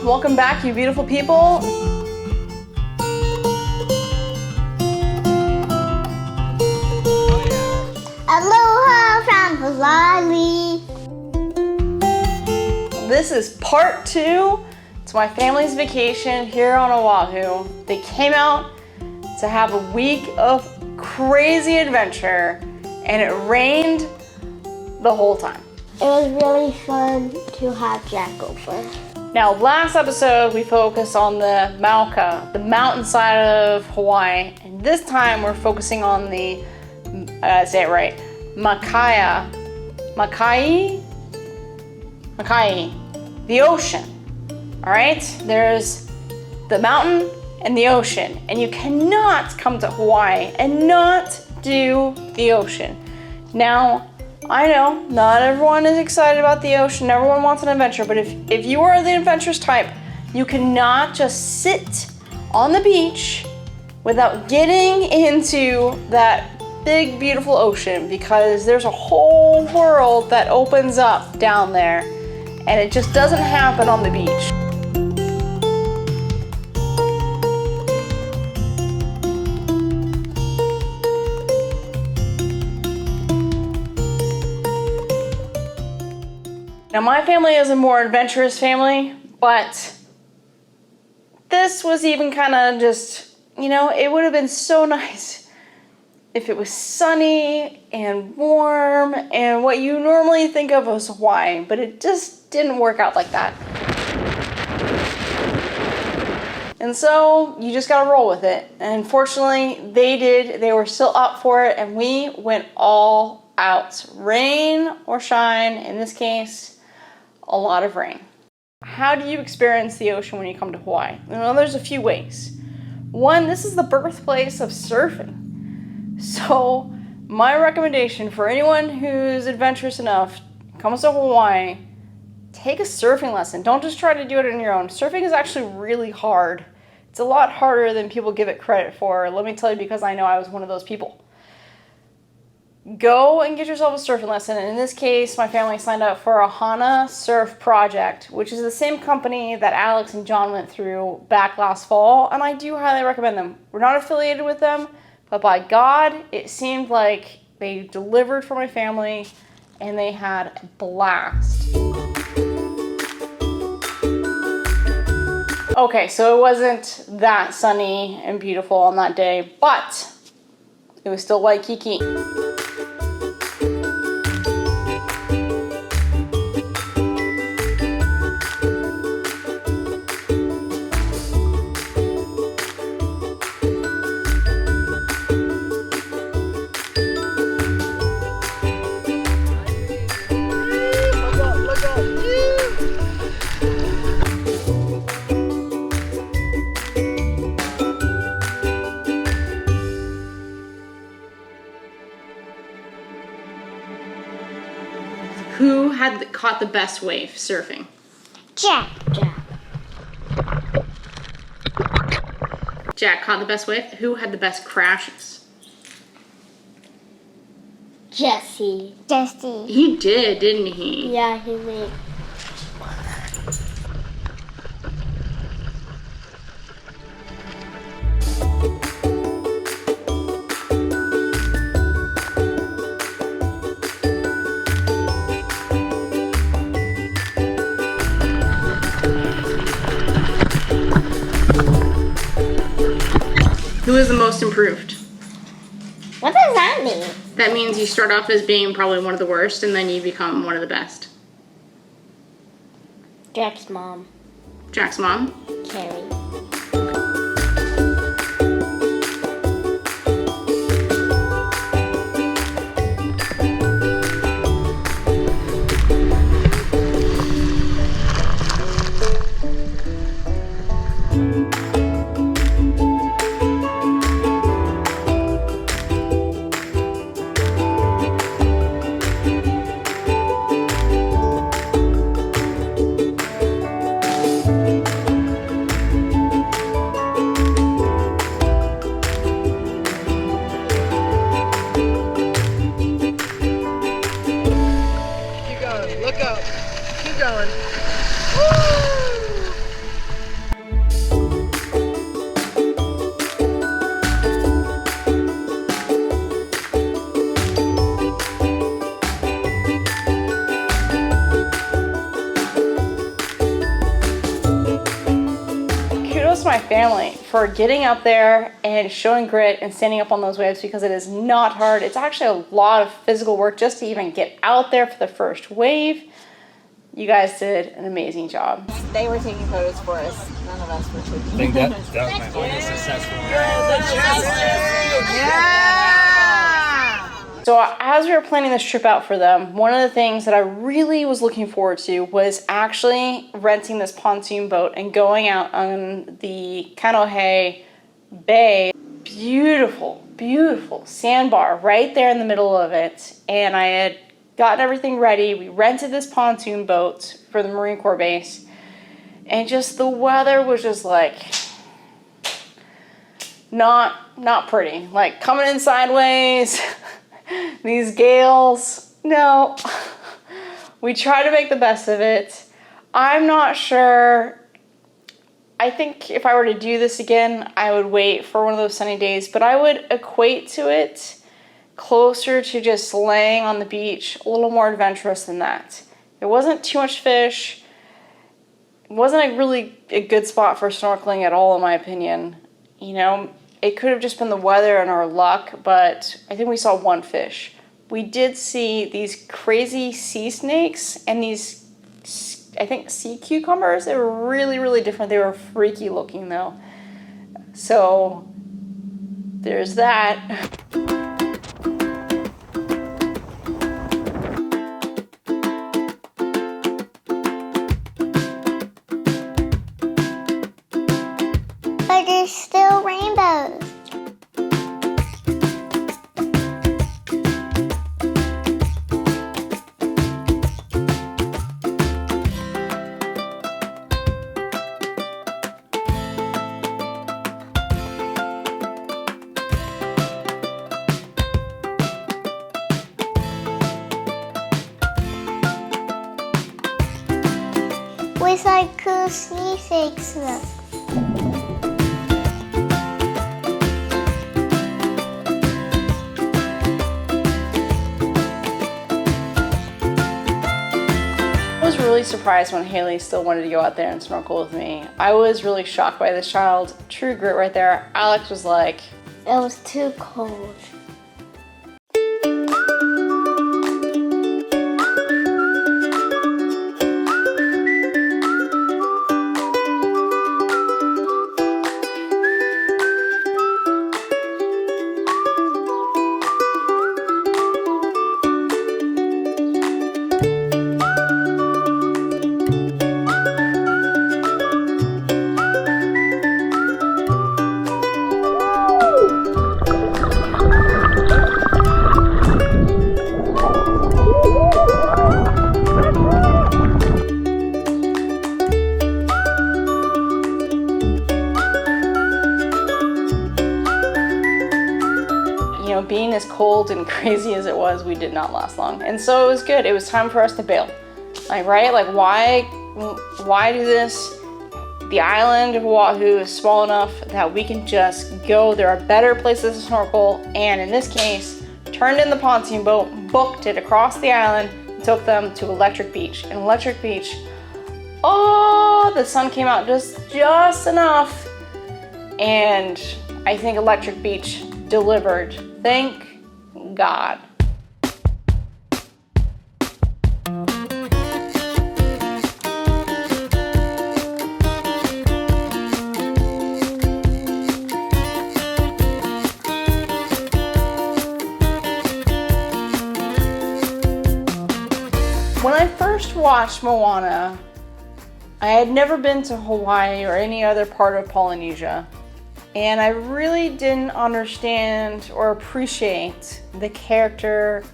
welcome back, you beautiful people. Aloha from Hawaii. This is part 2 to my family's vacation here on Oahu. They came out to have a week of crazy adventure, and it rained the whole time. It was really fun to have Jack over. Now, last episode we focused on the Mauka, the mountainside of Hawaii, and this time we're focusing on the, say it right, Makai, the ocean. All right, there's the mountain and the ocean, and you cannot come to Hawaii and not do the ocean. Now, I know not everyone is excited about the ocean, everyone wants an adventure, but if you are the adventurous type, you cannot just sit on the beach without getting into that big, beautiful ocean, because there's a whole world that opens up down there, and it just doesn't happen on the beach. Now, my family is a more adventurous family, but this was even kind of just, you know, it would have been so nice if it was sunny and warm and what you normally think of as Hawaii, but it just didn't work out like that. And so you just gotta roll with it. And fortunately, they did. They were still up for it, and we went all out. Rain or shine, in this case, a lot of rain. How do you experience the ocean when you come to Hawaii? Well, there's a few ways. One, this is the birthplace of surfing. So my recommendation for anyone who's adventurous enough, comes to Hawaii, take a surfing lesson. Don't just try to do it on your own. Surfing is actually really hard. It's a lot harder than people give it credit for. Let me tell you, because I know I was one of those people. Go and get yourself a surfing lesson. And in this case, my family signed up for Ohana Surf Project, which is the same company that Alex and John went through back last fall, and I do highly recommend them. We're not affiliated with them, but by God, it seemed like they delivered for my family, and they had a blast. Okay, so it wasn't that sunny and beautiful on that day, but it was still Waikiki. Who had caught the best wave surfing? Jack. Jack caught the best wave. Who had the best crashes? Jesse. He did, didn't he? Yeah, he did. Who is the most improved? What does that mean? That means you start off as being probably one of the worst, and then you become one of the best. Jack's mom. Jack's mom? Carrie. family for getting up there and showing grit and standing up on those waves, because it is not hard. It's actually a lot of physical work just to even get out there for the first wave. You guys did an amazing job. They were taking photos for us. None of us were taking. I think that was my only successful. So as we were planning this trip out for them, one of the things that I really was looking forward to was actually renting this pontoon boat and going out on the Kaneohe Bay. Beautiful, beautiful sandbar right there in the middle of it. And I had gotten everything ready. We rented this pontoon boat for the Marine Corps base. And just the weather was just like not pretty. Like coming in sideways. These gales, no. We try to make the best of it. I'm not sure. I think if I were to do this again, I would wait for one of those sunny days, but I would equate to it closer to just laying on the beach, a little more adventurous than that. There wasn't too much fish. It wasn't a good spot for snorkeling at all, in my opinion. You know, it could have just been the weather and our luck, but I think we saw one fish. We did see these crazy sea snakes and these, I think, sea cucumbers. They were really, really different. They were freaky looking though. So there's that. But there's still rainbows. We saw cool sea snakes though. I was really surprised when Haley still wanted to go out there and snorkel with me. I was really shocked by this child. True grit right there. Alex was like, It was too cold. being as cold and crazy as it was, we did not last long. And so it was good. It was time for us to bail. Like, right? Like, why do this? The island of Oahu is small enough that we can just go. There are better places to snorkel. And in this case, turned in the pontoon boat, booked it across the island, and took them to Electric Beach. And Electric Beach, oh, the sun came out just enough. And I think Electric Beach delivered. Thank God. When I first watched Moana, I had never been to Hawaii or any other part of Polynesia, and I really didn't understand or appreciate the character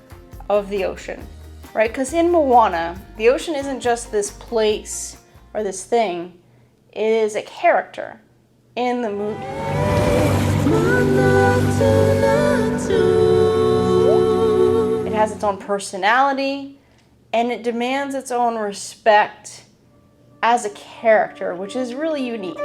of the ocean, right? Because in Moana, the ocean isn't just this place or this thing, it is a character in the movie. It has its own personality, and it demands its own respect as a character, which is really unique.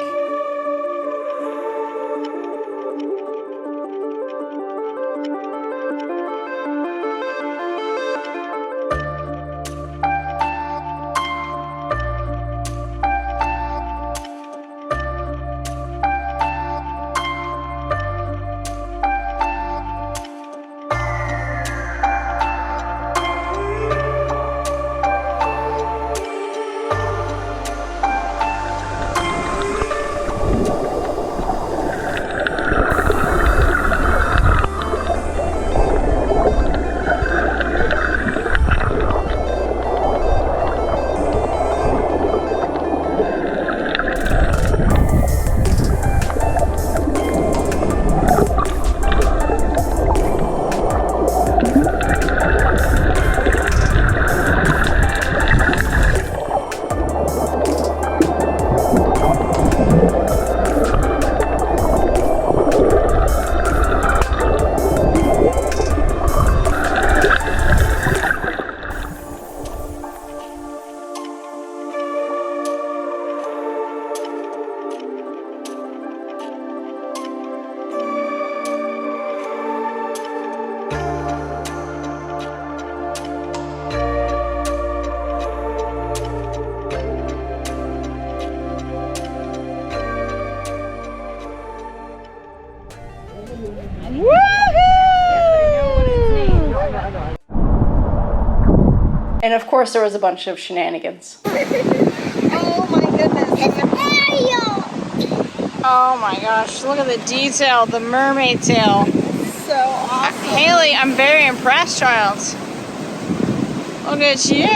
And of course there was a bunch of shenanigans. Oh my goodness. It's a patio. Oh my gosh, look at the detail, the mermaid tail. So awesome. Haley, I'm very impressed, child. Look at you.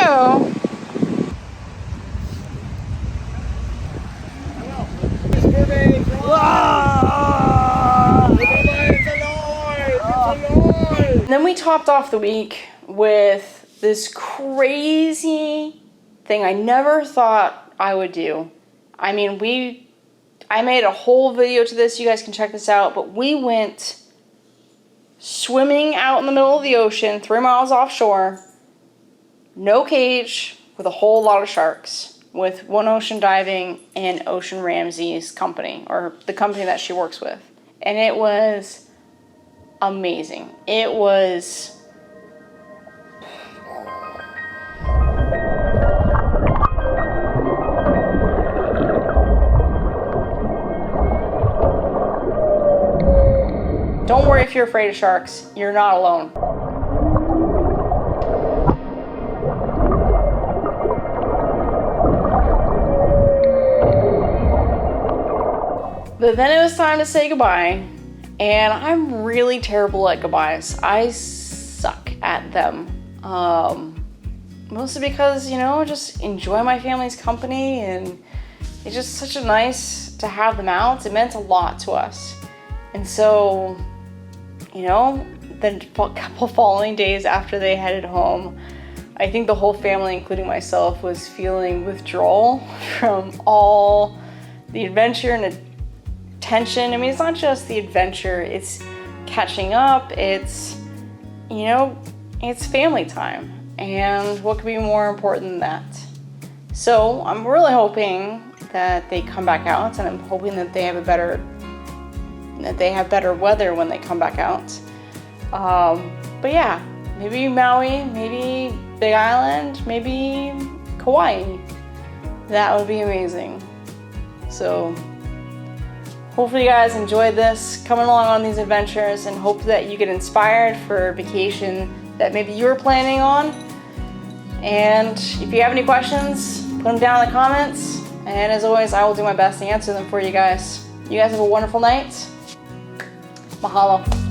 And then we topped off the week with this crazy thing I never thought I would do. I mean, I made a whole video to this, you guys can check this out, but we went swimming out in the middle of the ocean, 3 miles offshore, no cage, with a whole lot of sharks, with OneOceanDiving and Ocean Ramsey's company, or the company that she works with. And it was amazing. It was... Don't worry if you're afraid of sharks. You're not alone. But then it was time to say goodbye, and I'm really terrible at goodbyes. I suck at them. Mostly because, you know, just enjoy my family's company, and it's just such a nice to have them out. It meant a lot to us. And so, you know, the couple following days after they headed home, I think the whole family, including myself, was feeling withdrawal from all the adventure and attention. I mean, it's not just the adventure, it's catching up, it's, you know, it's family time. And what could be more important than that? So I'm really hoping that they come back out, and I'm hoping that they have better weather when they come back out. But yeah, maybe Maui, maybe Big Island, maybe Kauai. That would be amazing. So hopefully you guys enjoyed this, coming along on these adventures, and hope that you get inspired for a vacation that maybe you were planning on. And if you have any questions, put them down in the comments. And as always, I will do my best to answer them for you guys. You guys have a wonderful night. Mahalo.